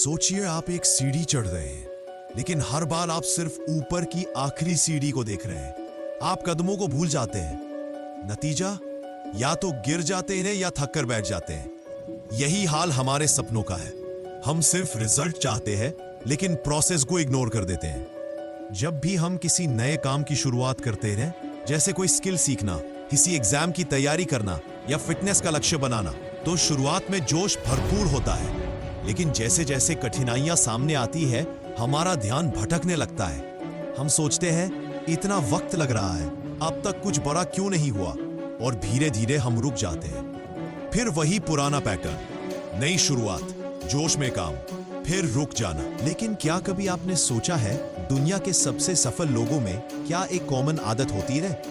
सोचिए आप एक सीढ़ी चढ़ रहे हैं, लेकिन हर बार आप सिर्फ ऊपर की आखिरी सीढ़ी को देख रहे हैं। आप कदमों को भूल जाते हैं। नतीजा, या तो गिर जाते हैं या थक कर बैठ जाते हैं। यही हाल हमारे सपनों का है। हम सिर्फ रिजल्ट चाहते हैं, लेकिन प्रोसेस को इग्नोर कर देते हैं। जब भी हम किसी नए काम की शुरुआत करते हैं, जैसे कोई स्किल सीखना, किसी एग्जाम की तैयारी करना या फिटनेस का लक्ष्य बनाना, तो शुरुआत में जोश भरपूर होता है। लेकिन जैसे जैसे कठिनाइयां सामने आती है, हमारा ध्यान भटकने लगता है। हम सोचते हैं इतना वक्त लग रहा है, अब तक कुछ बड़ा क्यों नहीं हुआ, और धीरे धीरे हम रुक जाते हैं। फिर वही पुराना पैटर्न, नई शुरुआत, जोश में काम, फिर रुक जाना। लेकिन क्या कभी आपने सोचा है, दुनिया के सबसे सफल लोगों में क्या एक कॉमन आदत होती है?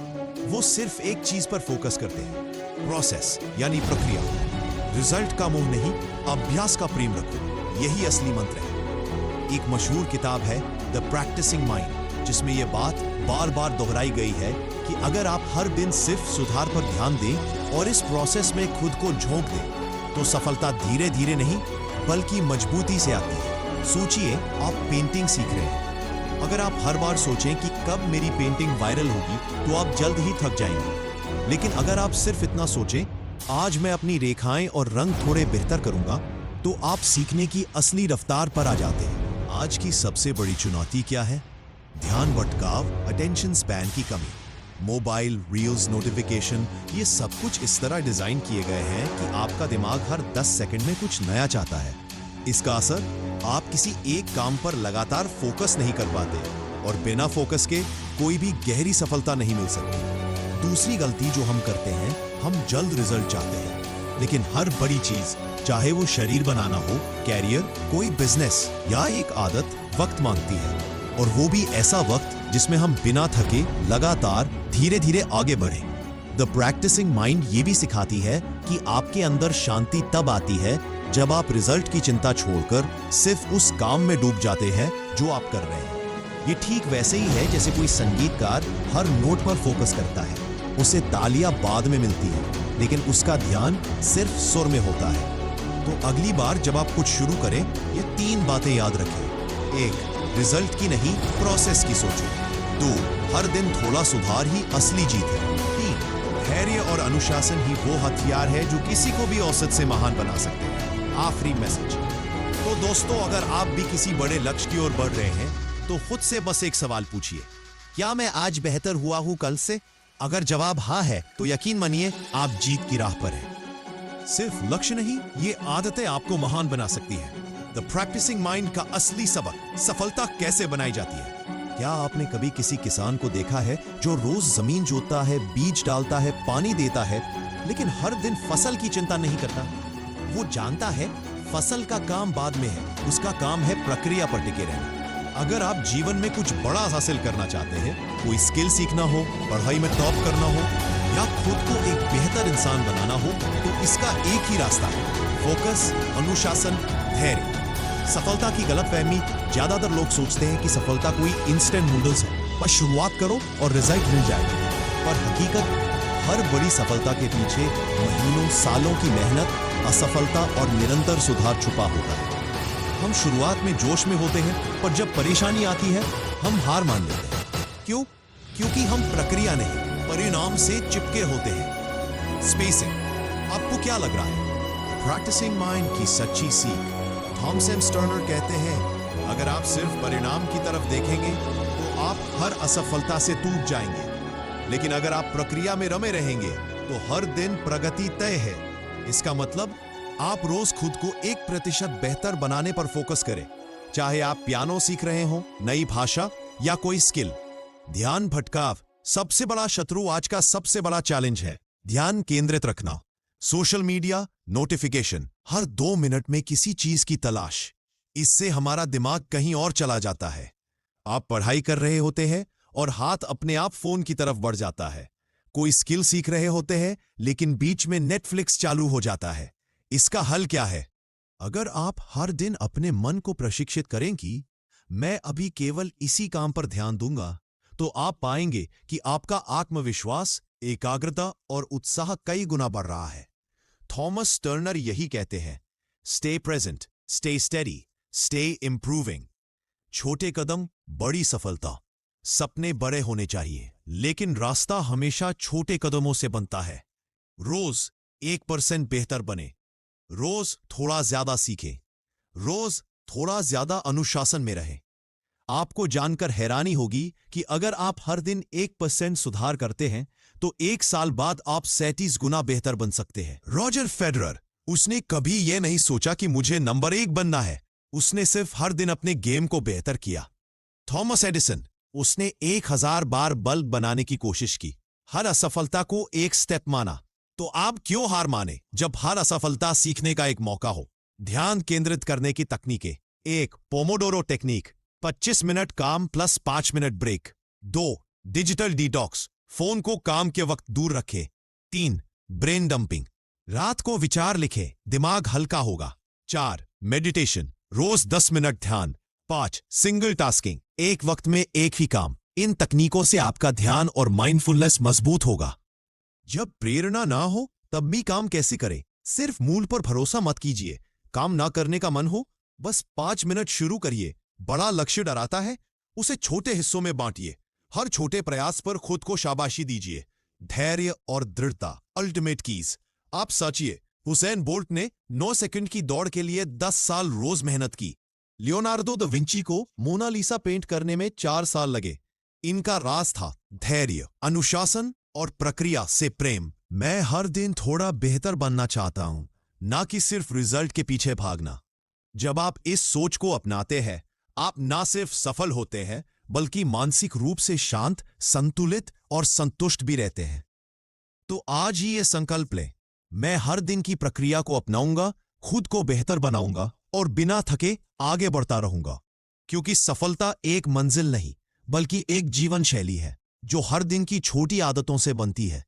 वो सिर्फ एक चीज पर फोकस करते हैं, प्रोसेस यानी प्रक्रिया। रिजल्ट का मोह नहीं, अभ्यास का प्रेम रखो, यही असली मंत्र है। एक मशहूर किताब है द प्रैक्टिसिंग माइंड, जिसमें यह बात बार बार दोहराई गई है कि अगर आप हर दिन सिर्फ सुधार पर ध्यान दें और इस प्रोसेस में खुद को झोंक दें, तो सफलता धीरे धीरे नहीं बल्कि मजबूती से आती है। सोचिए आप पेंटिंग सीख रहे हैं। अगर आप हर बार सोचें कि कब मेरी पेंटिंग वायरल होगी, तो आप जल्द ही थक जाएंगे। लेकिन अगर आप सिर्फ इतना सोचें, आज मैं अपनी रेखाएं और रंग थोड़े बेहतर करूंगा, तो आप सीखने की असली रफ्तार पर आ जाते हैं। आज की सबसे बड़ी चुनौती क्या है? ध्यान भटकाव, अटेंशन स्पैन की कमी। मोबाइल, रील्स, नोटिफिकेशन, ये सब कुछ इस तरह डिजाइन किए गए हैं कि आपका दिमाग हर 10 सेकंड में कुछ नया चाहता है। इसका असर, आप किसी एक काम पर लगातार फोकस नहीं कर पाते, और बिना फोकस के कोई भी गहरी सफलता नहीं मिल सकती। दूसरी गलती जो हम करते हैं, हम जल्द रिजल्ट चाहते हैं, लेकिन हर बड़ी चीज, चाहे वो शरीर बनाना हो, कैरियर, कोई बिजनेस या एक आदत, वक्त मांगती है। और वो भी ऐसा वक्त जिसमें हम बिना थके लगातार धीरे धीरे आगे बढ़े। द प्रैक्टिसिंग माइंड ये भी सिखाती है कि आपके अंदर शांति तब आती है जब आप रिजल्ट की चिंता छोड़कर सिर्फ उस काम में डूब जाते हैं जो आप कर रहे हैं। ये ठीक वैसे ही है जैसे कोई संगीतकार हर नोट पर फोकस करता है। उसे तालियां बाद में मिलती है, लेकिन उसका ध्यान सिर्फ सुर में होता है। तो अगली बार जब आप कुछ शुरू करें, ये 3 बातें याद रखें। 1, रिजल्ट की नहीं, प्रोसेस की सोचो। 2, हर दिन थोड़ा सुधार ही असली जीत है। 3, धैर्य और अनुशासन ही वो हथियार है जो किसी को भी औसत से महान बना सकते हैं। आखिरी मैसेज, तो दोस्तों, अगर आप भी किसी बड़े लक्ष्य की ओर बढ़ रहे हैं, तो खुद से बस एक सवाल पूछिए, क्या मैं आज बेहतर हुआ हूं कल से? अगर जवाब हाँ है, तो यकीन मानिए आप जीत की राह पर हैं। सिर्फ लक्ष्य नहीं, ये आदतें आपको महान बना सकती हैं। द प्रैक्टिसिंग माइंड का असली सबक, सफलता कैसे बनाई जाती है। क्या आपने कभी किसी किसान को देखा है जो रोज जमीन जोतता है, बीज डालता है, पानी देता है, लेकिन हर दिन फसल की चिंता नहीं करता? वो जानता है फसल का काम बाद में है, उसका काम है प्रक्रिया पर टिके रहना। अगर आप जीवन में कुछ बड़ा हासिल करना चाहते हैं, कोई स्किल सीखना हो, पढ़ाई में टॉप करना हो, या खुद को एक बेहतर इंसान बनाना हो, तो इसका एक ही रास्ता है, फोकस, अनुशासन, धैर्य। सफलता की गलतफहमी, ज्यादातर लोग सोचते हैं कि सफलता कोई इंस्टेंट नूडल्स है, बस शुरुआत करो और रिजल्ट मिल जाएगा। पर हकीकत, हर बड़ी सफलता के पीछे महीनों सालों की मेहनत, असफलता और निरंतर सुधार छुपा होता है। हम शुरुआत में जोश में होते हैं, पर जब परेशानी आती है, हम हार मान लेते हैं। क्यों? क्योंकि हम प्रक्रिया नहीं, परिणाम से चिपके होते हैं। स्पेसिंग, आपको क्या लग रहा है? प्रैक्टिसिंग माइंड की सच्ची सीख। थॉमस एम स्टर्नर कहते हैं, अगर आप सिर्फ परिणाम की तरफ देखेंगे, तो आप हर असफलता से टूट जाएंगे। लेकिन अगर आप प्रक्रिया में रमे रहेंगे, तो हर दिन प्रगति तय है। इसका मतलब, आप रोज खुद को 1% बेहतर बनाने पर फोकस करें। चाहे आप पियानो सीख रहे हो, नई भाषा या कोई स्किल। ध्यान भटकाव, सबसे बड़ा शत्रु आज का सबसे बड़ा चैलेंज है। ध्यान केंद्रित रखना। सोशल मीडिया, नोटिफिकेशन, हर 2 मिनट में किसी चीज की तलाश, इससे हमारा दिमाग कहीं और चला जाता है। आप पढ़ाई कर रहे होते हैं और हाथ अपने आप फोन की तरफ बढ़ जाता है। कोई स्किल सीख रहे होते हैं, लेकिन बीच में नेटफ्लिक्स चालू हो जाता है। इसका हल क्या है? अगर आप हर दिन अपने मन को प्रशिक्षित करें कि मैं अभी केवल इसी काम पर ध्यान दूंगा, तो आप पाएंगे कि आपका आत्मविश्वास, एकाग्रता और उत्साह कई गुना बढ़ रहा है। थॉमस टर्नर यही कहते हैं, stay present, stay steady, stay improving. छोटे कदम, बड़ी सफलता। सपने बड़े होने चाहिए, लेकिन रास्ता हमेशा छोटे कदमों से बनता है। रोज 1% बेहतर बने, रोज थोड़ा ज्यादा सीखें, रोज थोड़ा ज्यादा अनुशासन में रहें। आपको जानकर हैरानी होगी कि अगर आप हर दिन 1% सुधार करते हैं तो 1 साल बाद आप 37 गुना बेहतर बन सकते हैं। रॉजर फेडरर, उसने कभी यह नहीं सोचा कि मुझे नंबर 1 बनना है, उसने सिर्फ हर दिन अपने गेम को बेहतर किया। थॉमस एडिसन, उसने 1000 बार बल्ब बनाने की कोशिश की, हर असफलता को एक स्टेप माना। तो आप क्यों हार माने जब हर असफलता सीखने का एक मौका हो? ध्यान केंद्रित करने की तकनीकें। 1. पोमोडोरो टेक्निक, 25 मिनट काम plus 5 minute break. 2. Digital detox, phone को काम के वक्त दूर रखें। 3. ब्रेन डंपिंग, रात को विचार लिखें, दिमाग हल्का होगा। 4. मेडिटेशन, रोज 10 मिनट ध्यान। 5. सिंगल टास्किंग, एक वक्त में एक ही काम। इन तकनीकों से आपका ध्यान और माइंडफुलनेस मजबूत होगा। जब प्रेरणा ना हो तब भी काम कैसे करें? सिर्फ मूल पर भरोसा मत कीजिए। काम ना करने का मन हो, बस 5 मिनट शुरू करिए। बड़ा लक्ष्य डराता है, उसे छोटे हिस्सों में बांटिए। हर छोटे प्रयास पर खुद को शाबाशी दीजिए। धैर्य और दृढ़ता अल्टीमेट कीज। आप सोचिए, हुसैन बोल्ट ने 9 सेकंड की दौड़ के लिए 10 साल रोज मेहनत की। लियोनार्डो द विंची को मोनालिसा पेंट करने में 4 साल लगे। इनका राज था धैर्य, अनुशासन और प्रक्रिया से प्रेम। मैं हर दिन थोड़ा बेहतर बनना चाहता हूं, ना कि सिर्फ रिजल्ट के पीछे भागना। जब आप इस सोच को अपनाते हैं, आप ना सिर्फ सफल होते हैं बल्कि मानसिक रूप से शांत, संतुलित और संतुष्ट भी रहते हैं। तो आज ही ये संकल्प लें, मैं हर दिन की प्रक्रिया को अपनाऊंगा, खुद को बेहतर बनाऊंगा और बिना थके आगे बढ़ता रहूंगा। क्योंकि सफलता एक मंजिल नहीं बल्कि एक जीवन शैली है जो हर दिन की छोटी आदतों से बनती है।